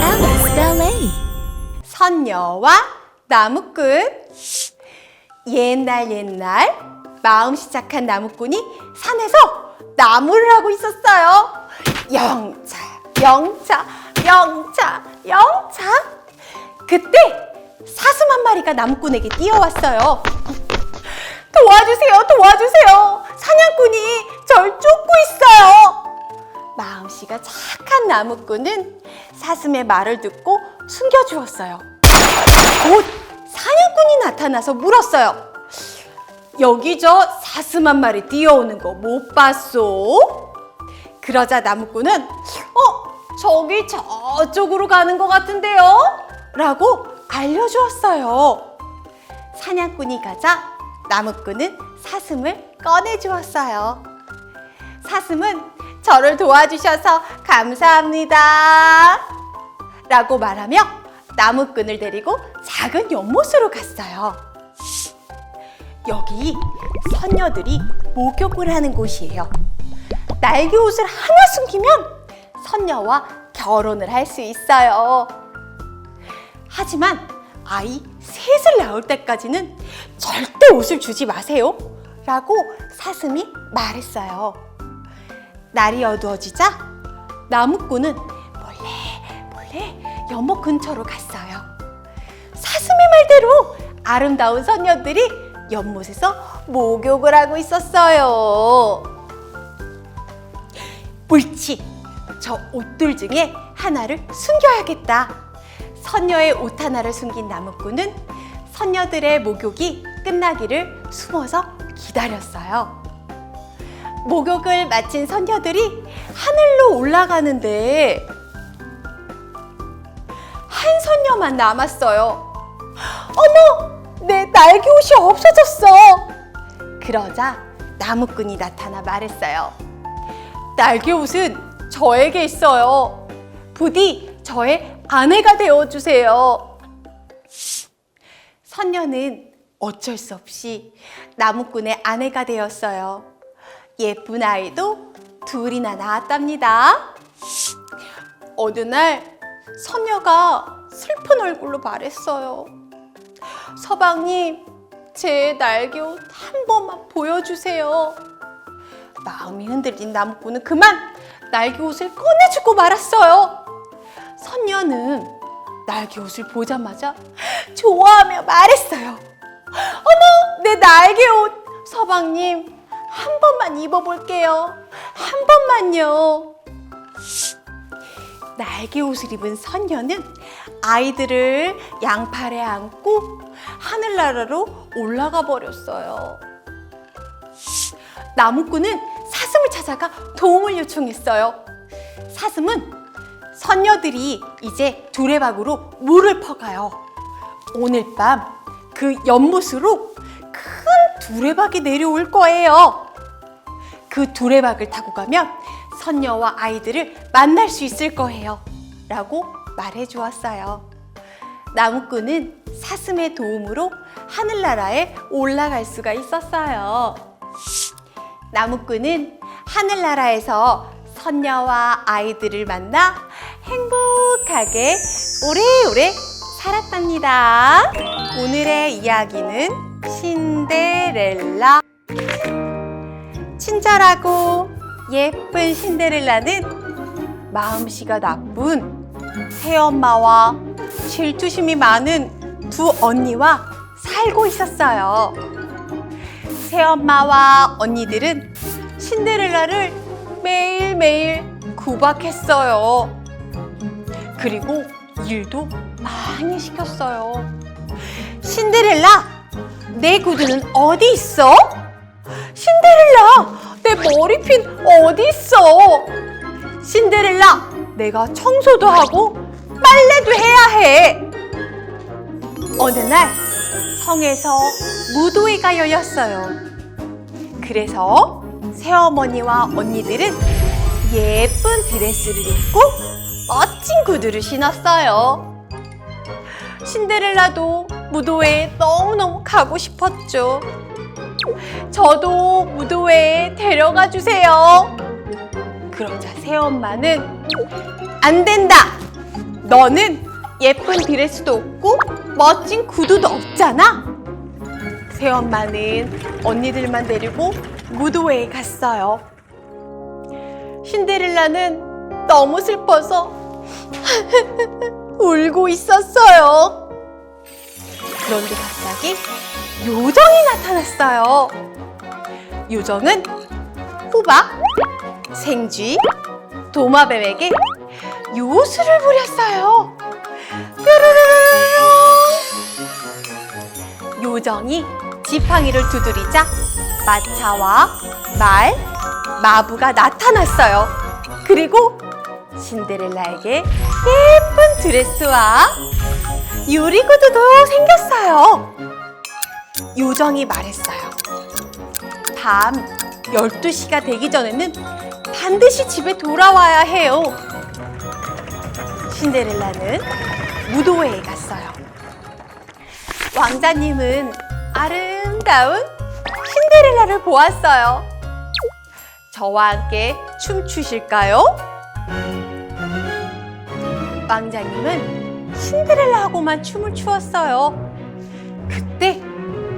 Alice Ballet. 선녀와 나무꾼. 옛날 마음씨 착한 나무꾼이 산에서 나무를 하고 있었어요. 영차 영차 영차 영차. 그때 사슴 한 마리가 나무꾼에게 뛰어왔어요. 도와주세요, 도와주세요. 사냥꾼이 절 쫓고 있어요. 마음씨가 착한 나무꾼은 사슴의 말을 듣고 숨겨주었어요. 곧 사냥꾼이 나타나서 물었어요. 여기 저 사슴 한 마리 뛰어오는 거 못 봤소? 그러자 나무꾼은 저기 저쪽으로 가는 것 같은데요? 라고 알려주었어요. 사냥꾼이 가자 나무꾼은 사슴을 꺼내주었어요. 사슴은 저를 도와주셔서 감사합니다 라고 말하며 나무꾼을 데리고 작은 연못으로 갔어요. 여기 선녀들이 목욕을 하는 곳이에요. 날개옷을 하나 숨기면 선녀와 결혼을 할 수 있어요. 하지만 아이 셋을 낳을 때까지는 절대 옷을 주지 마세요 라고 사슴이 말했어요. 날이 어두워지자 나무꾼은 몰래 연못 근처로 갔어요. 사슴의 말대로 아름다운 선녀들이 연못에서 목욕을 하고 있었어요. 옳지, 저 옷들 중에 하나를 숨겨야겠다. 선녀의 옷 하나를 숨긴 나무꾼은 선녀들의 목욕이 끝나기를 숨어서 기다렸어요. 목욕을 마친 선녀들이 하늘로 올라가는데 한 선녀만 남았어요. 어머, 내 날개옷이 없어졌어. 그러자 나무꾼이 나타나 말했어요. 날개옷은 저에게 있어요. 부디 저의 아내가 되어주세요. 선녀는 어쩔 수 없이 나무꾼의 아내가 되었어요. 예쁜 아이도 둘이나 낳았답니다. 어느 날 선녀가 슬픈 얼굴로 말했어요. 서방님, 제 날개옷 한 번만 보여주세요. 마음이 흔들린 나무꾼은 그만 날개옷을 꺼내주고 말았어요. 선녀는 날개옷을 보자마자 좋아하며 말했어요. 어머, 내 날개옷! 서방님, 한 번만 입어볼게요. 한 번만요. 날개옷을 입은 선녀는 아이들을 양팔에 안고 하늘나라로 올라가 버렸어요. 나무꾼은 사슴을 찾아가 도움을 요청했어요. 사슴은 선녀들이 이제 두레박으로 물을 퍼가요. 오늘 밤 그 연못으로 큰 두레박이 내려올 거예요. 그 두레박을 타고 가면 선녀와 아이들을 만날 수 있을 거예요 라고 말해 주었어요. 나무꾼은 사슴의 도움으로 하늘나라에 올라갈 수가 있었어요. 나무꾼은 하늘나라에서 선녀와 아이들을 만나 행복하게 오래오래 살았답니다. 오늘의 이야기는 신데렐라. 친절하고 예쁜 신데렐라는 마음씨가 나쁜 새엄마와 질투심이 많은 두 언니와 살고 있었어요. 새엄마와 언니들은 신데렐라를 매일매일 구박했어요. 그리고 일도 많이 시켰어요. 신데렐라, 내 구두는 어디 있어? 신데렐라, 내 머리핀 어디 있어? 신데렐라, 내가 청소도 하고 빨래도 해야 해. 어느 날 성에서 무도회가 열렸어요. 그래서 새어머니와 언니들은 예쁜 드레스를 입고 멋진 구두를 신었어요. 신데렐라도 무도회에 너무너무 가고 싶었죠. 저도 무도회에 데려가 주세요. 그러자 새엄마는 안 된다! 너는 예쁜 드레스도 없고 멋진 구두도 없잖아? 새엄마는 언니들만 데리고 무도회에 갔어요. 신데렐라는 너무 슬퍼서 울고 있었어요. 그런데 갑자기 요정이 나타났어요. 요정은 호박, 생쥐, 도마뱀에게 요술을 부렸어요. 뾰로로로로. 요정이 지팡이를 두드리자 마차와 말, 마부가 나타났어요. 그리고 신데렐라에게 예쁜 드레스와 유리구두도 생겼어요. 요정이 말했어요. 밤 12시가 되기 전에는 반드시 집에 돌아와야 해요. 신데렐라는 무도회에 갔어요. 왕자님은 아름다운 신데렐라를 보았어요. 저와 함께 춤추실까요? 왕자님은 신데렐라하고만 춤을 추었어요. 그때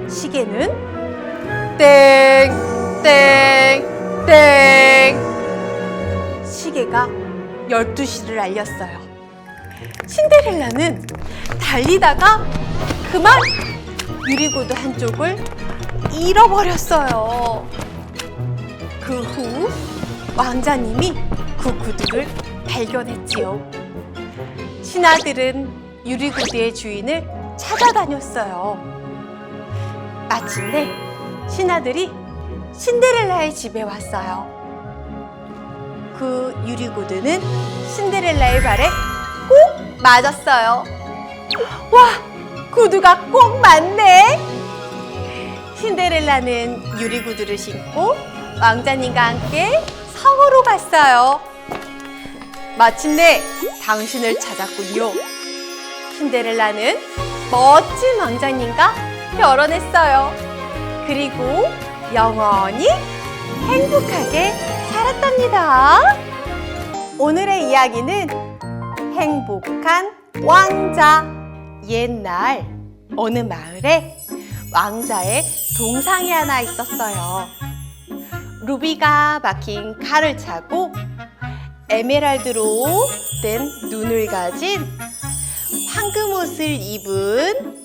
시계는 땡, 땡, 땡. 시계가 12시를 알렸어요. 신데렐라는 달리다가 그만 유리구두 한쪽을 잃어버렸어요. 그 후 왕자님이 그 구두를 발견했지요. 신하들은 유리구두의 주인을 찾아다녔어요. 마침내 신하들이 신데렐라의 집에 왔어요. 그 유리구두는 신데렐라의 발에 꼭 맞았어요. 와, 구두가 꼭 맞네! 신데렐라는 유리구두를 신고 왕자님과 함께 성으로 갔어요. 마침내 당신을 찾았군요. 신데렐라는 멋진 왕자님과 결혼했어요. 그리고 영원히 행복하게 살았답니다. 오늘의 이야기는 행복한 왕자. 옛날 어느 마을에 왕자의 동상이 하나 있었어요. 루비가 박힌 칼을 차고 에메랄드로 된 눈을 가진 황금 옷을 입은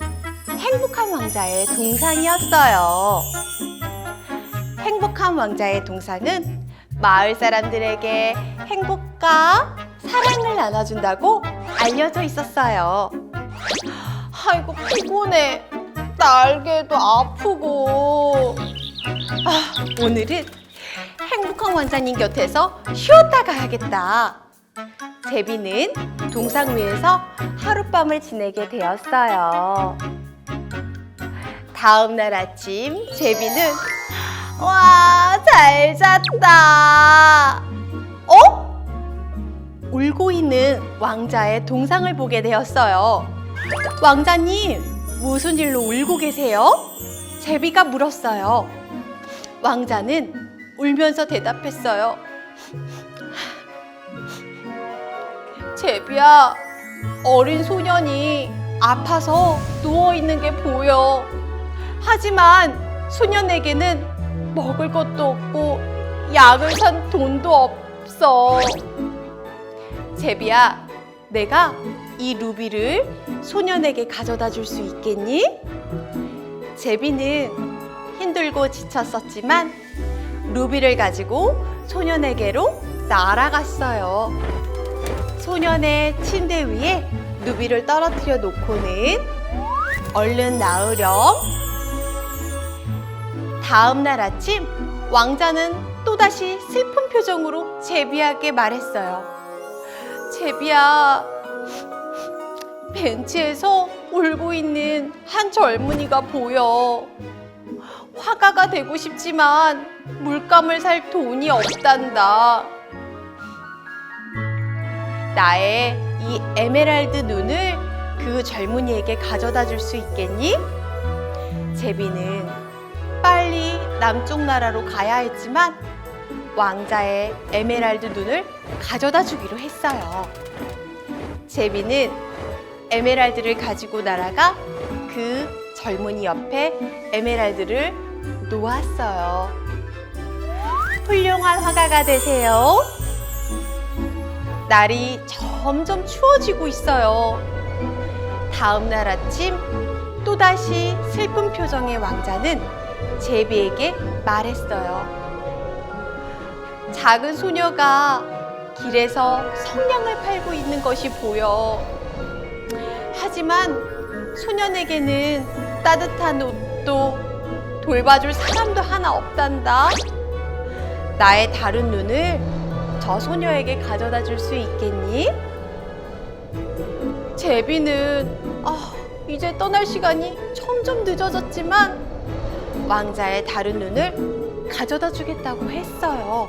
행복한 왕자의 동상이었어요. 행복한 왕자의 동상은 마을 사람들에게 행복과 사랑을 나눠준다고 알려져 있었어요. 아이고, 피곤해. 날개도 아프고. 오늘은 행복한 왕자님 곁에서 쉬었다 가야겠다. 제비는 동상 위에서 하룻밤을 지내게 되었어요. 다음 날 아침 제비는 와, 잘 잤다. 울고 있는 왕자의 동상을 보게 되었어요. 왕자님, 무슨 일로 울고 계세요? 제비가 물었어요. 왕자는 울면서 대답했어요. 제비야, 어린 소년이 아파서 누워있는 게 보여. 하지만 소년에게는 먹을 것도 없고 약을 산 돈도 없어. 제비야, 내가 이 루비를 소년에게 가져다 줄 수 있겠니? 제비는 힘들고 지쳤었지만 루비를 가지고 소년에게로 날아갔어요. 소년의 침대 위에 루비를 떨어뜨려 놓고는 얼른 나으렴. 다음 날 아침 왕자는 또다시 슬픈 표정으로 제비에게 말했어요. 제비야, 벤치에서 울고 있는 한 젊은이가 보여. 화가가 되고 싶지만 물감을 살 돈이 없단다. 나의 이 에메랄드 눈을 그 젊은이에게 가져다 줄 수 있겠니? 제비는 빨리 남쪽 나라로 가야 했지만 왕자의 에메랄드 눈을 가져다 주기로 했어요. 제비는 에메랄드를 가지고 날아가 그 젊은이 옆에 에메랄드를 놓았어요. 훌륭한 화가가 되세요. 날이 점점 추워지고 있어요. 다음 날 아침 또다시 슬픈 표정의 왕자는 제비에게 말했어요. 작은 소녀가 길에서 성냥을 팔고 있는 것이 보여. 하지만 소년에게는 따뜻한 옷도 돌봐줄 사람도 하나 없단다. 나의 다른 눈을 저 소녀에게 가져다 줄 수 있겠니? 제비는 이제 떠날 시간이 점점 늦어졌지만 왕자의 다른 눈을 가져다 주겠다고 했어요.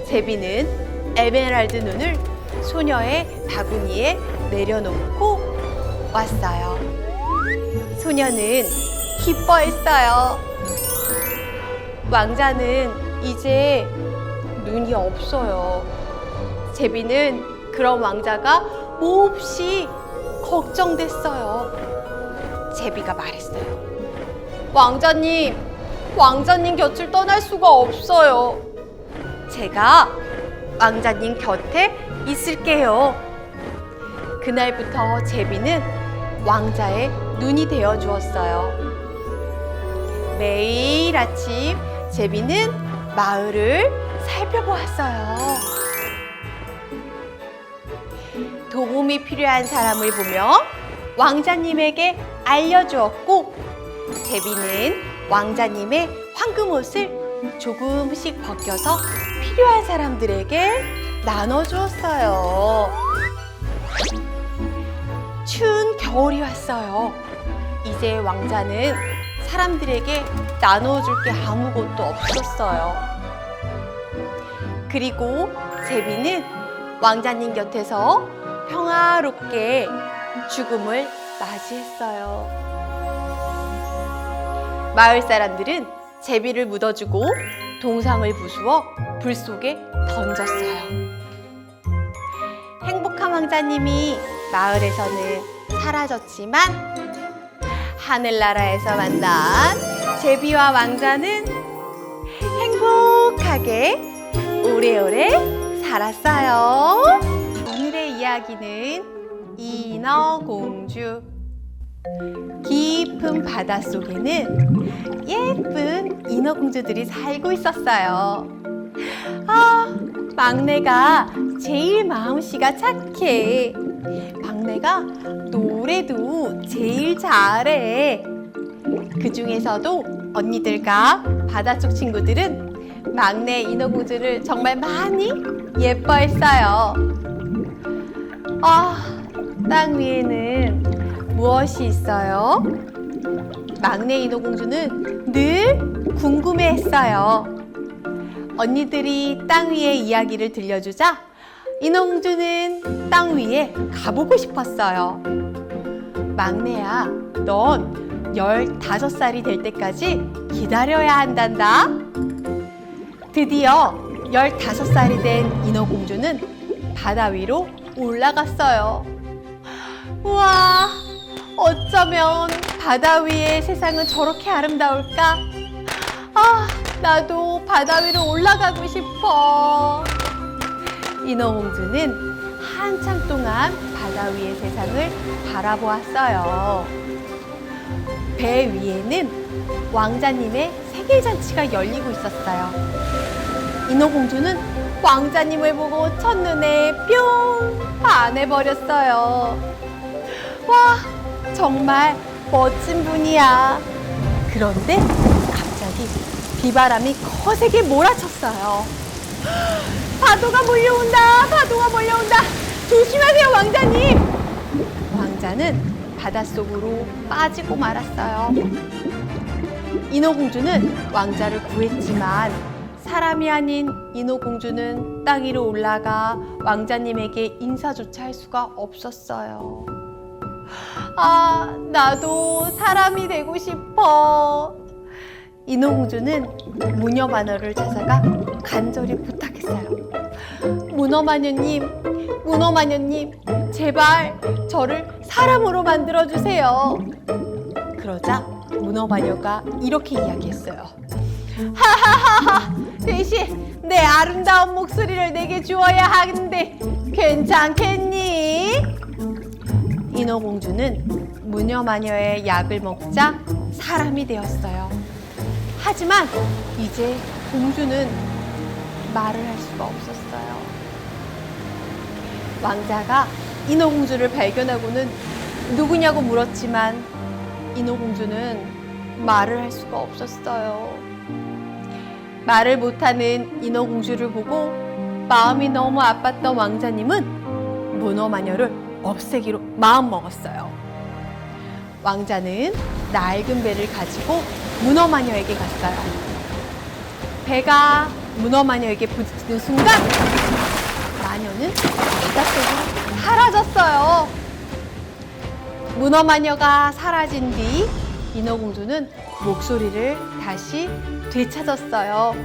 제비는 에메랄드 눈을 소녀의 바구니에 내려놓고 왔어요. 소녀는 기뻐했어요. 왕자는 이제 눈이 없어요. 제비는 그런 왕자가 몹시 걱정됐어요. 제비가 말했어요. 왕자님 곁을 떠날 수가 없어요. 제가 왕자님 곁에 있을게요. 그날부터 제비는 왕자의 눈이 되어 주었어요. 매일 아침 제비는 마을을 살펴보았어요. 도움이 필요한 사람을 보며 왕자님에게 알려주었고, 제비는 왕자님의 황금옷을 조금씩 벗겨서 필요한 사람들에게 나눠주었어요. 추운 겨울이 왔어요. 이제 왕자는 사람들에게 나눠줄 게 아무것도 없었어요. 그리고 제비는 왕자님 곁에서 평화롭게 죽음을 맞이했어요. 마을 사람들은 제비를 묻어주고 동상을 부수어 불 속에 던졌어요. 행복한 왕자님이 마을에서는 사라졌지만 하늘나라에서 만난 제비와 왕자는 행복하게 오래오래 살았어요. 오늘의 이야기는 인어공주. 깊은 바닷속에는 예쁜 인어공주들이 살고 있었어요. 막내가 제일 마음씨가 착해. 막내가 노래도 제일 잘해. 그 중에서도 언니들과 바닷속 친구들은 막내 인어공주를 정말 많이 예뻐했어요. 땅 위에는 무엇이 있어요? 막내 인어공주는 늘 궁금해했어요. 언니들이 땅 위의 이야기를 들려주자 인어공주는 땅 위에 가보고 싶었어요. 막내야, 넌 15살이 될 때까지 기다려야 한단다. 드디어 15살이 된 인어공주는 바다 위로 올라갔어요. 우와, 어쩌면 바다 위의 세상은 저렇게 아름다울까? 나도 바다 위로 올라가고 싶어. 인어공주는 한참 동안 바다 위의 세상을 바라보았어요. 배 위에는 왕자님의 생일잔치가 열리고 있었어요. 인어공주는 왕자님을 보고 첫눈에 뿅 반해버렸어요. 와, 정말 멋진 분이야. 그런데 갑자기 비바람이 거세게 몰아쳤어요. 파도가 몰려온다! 파도가 몰려온다! 조심하세요, 왕자님! 왕자는 바닷속으로 빠지고 말았어요. 인어공주는 왕자를 구했지만 사람이 아닌 인어공주는 땅 위로 올라가 왕자님에게 인사조차 할 수가 없었어요. 나도 사람이 되고 싶어. 인어공주는 무녀 마녀를 찾아가 간절히 부탁했어요. 문어마녀님, 제발 저를 사람으로 만들어주세요. 그러자 문어마녀가 이렇게 이야기했어요. 하하하하, 대신 내 아름다운 목소리를 내게 주어야 하는데 괜찮겠니? 인어공주는 무녀마녀의 약을 먹자 사람이 되었어요. 하지만 이제 공주는 말을 할 수가 없었어요. 왕자가 인어공주를 발견하고는 누구냐고 물었지만 인어공주는 말을 할 수가 없었어요. 말을 못하는 인어공주를 보고 마음이 너무 아팠던 왕자님은 문어마녀를 없애기로 마음먹었어요. 왕자는 낡은 배를 가지고 문어마녀에게 갔어요. 배가 문어마녀에게 부딪히는 순간 마녀는 바닷속으로 사라졌어요. 문어마녀가 사라진 뒤 인어공주는 목소리를 다시 되찾았어요.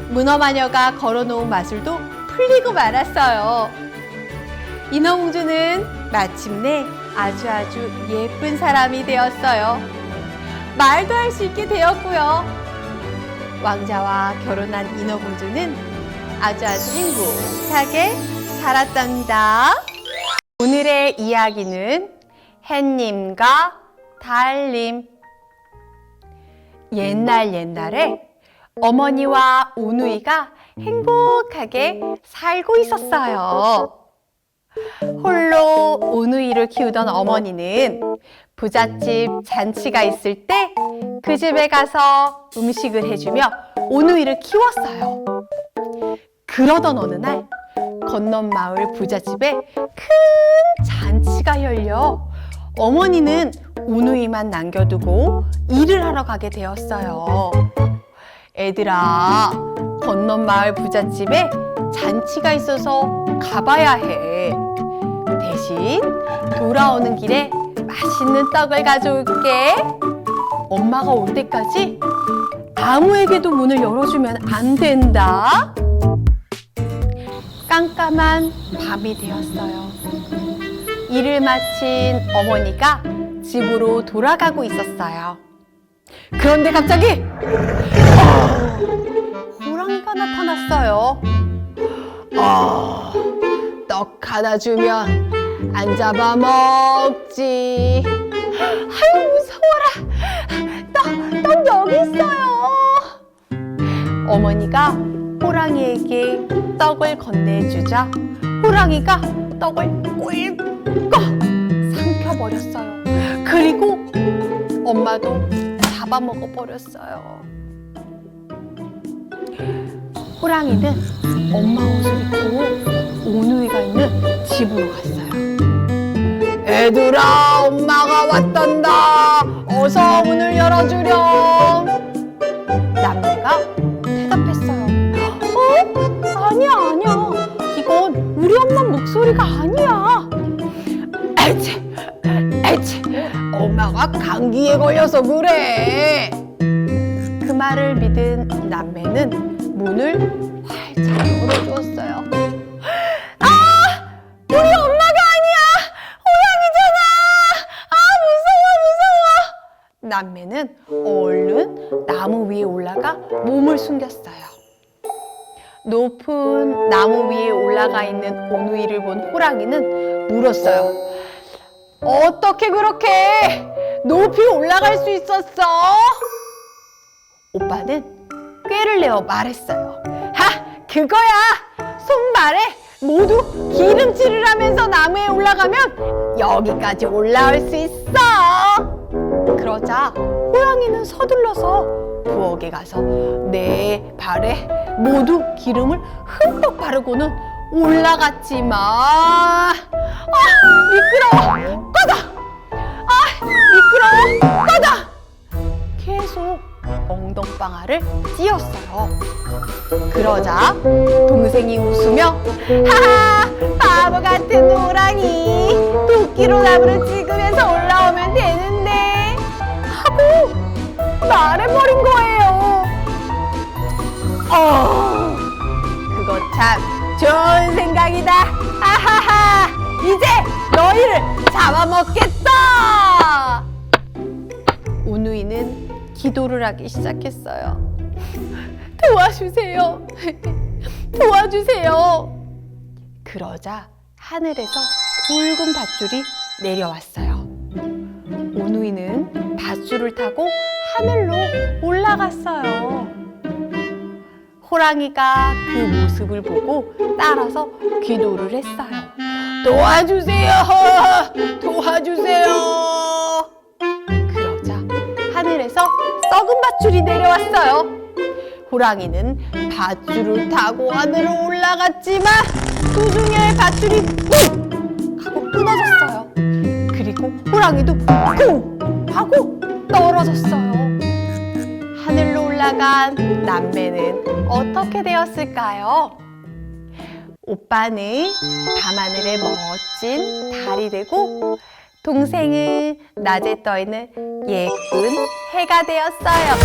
문어마녀가 걸어놓은 마술도 풀리고 말았어요. 인어공주는 마침내 아주 예쁜 사람이 되었어요. 말도 할 수 있게 되었고요. 왕자와 결혼한 인어공주는 아주 행복하게 살았답니다. 오늘의 이야기는 햇님과 달님. 옛날에 어머니와 오누이가 행복하게 살고 있었어요. 홀로 오누이를 키우던 어머니는 부잣집 잔치가 있을 때 그 집에 가서 음식을 해주며 오누이를 키웠어요. 그러던 어느 날 건넌 마을 부잣집에 큰 잔치가 열려 어머니는 오누이만 남겨두고 일을 하러 가게 되었어요. 애들아, 건넌 마을 부잣집에 잔치가 있어서 가봐야 해. 대신 돌아오는 길에 맛있는 떡을 가져올게. 엄마가 올 때까지 아무에게도 문을 열어주면 안 된다. 깜깜한 밤이 되었어요. 일을 마친 어머니가 집으로 돌아가고 있었어요. 그런데 갑자기 호랑이가 나타났어요. 떡 하나 주면 안 잡아먹지. 아유, 무서워라. 떡 여기 있어요. 어머니가 호랑이에게 떡을 건네주자 호랑이가 떡을 꿀꺽 삼켜버렸어요. 그리고 엄마도 잡아먹어버렸어요. 호랑이는 엄마 옷을 입고 오누이가 있는 집으로 갔어요. 애들아, 엄마가 왔단다. 어서 문을 열어주렴. 남매가 대답했어요. 아니야. 이건 우리 엄마 목소리가 아니야. 에치. 엄마가 감기에 걸려서 그래. 그 말을 믿은 남매는 문을 활짝 열어주었어요. 우리 엄마가 아니야. 호랑이잖아. 무서워. 남매는 얼른 나무 위에 올라가 몸을 숨겼어요. 높은 나무 위에 올라가 있는 오누이를 본 호랑이는 물었어요. 어떻게 그렇게 높이 올라갈 수 있었어? 오빠는 꾀를 내어 말했어요. 그거야. 손말에 모두 기름칠을 하면서 나무에 올라가면 여기까지 올라올 수 있어. 그러자 호랑이는 서둘러서 부엌에 가서 내 발에 모두 기름을 흠뻑 바르고는 올라갔지만 미끄러워. 꺼져. 계속 엉덩방아를 찧었어요. 그러자 동생이 웃으며 바보 같은 호랑이, 도끼로 나무를 찍으면서 올라오면 되는데 하고 말해버린 거예요. 그거 참 좋은 생각이다. 아하하, 이제 너희를 잡아먹겠다. 오누이는 기도를 하기 시작했어요. 도와주세요. 도와주세요. 그러자 하늘에서 굵은 밧줄이 내려왔어요. 오누이는 밧줄을 타고 하늘로 올라갔어요. 호랑이가 그 모습을 보고 따라서 기도를 했어요. 도와주세요! 도와주세요! 그러자 하늘에서 썩은 밧줄이 내려왔어요. 호랑이는 밧줄을 타고 하늘로 올라갔지만 도중에 밧줄이 뿡! 하고 끊어졌어요. 그리고 호랑이도 쿵! 하고 떨어졌어요. 하늘로 올라간 남매는 어떻게 되었을까요? 오빠는 밤하늘의 멋진 달이 되고 동생은 낮에 떠있는 예쁜 해가 되었어요.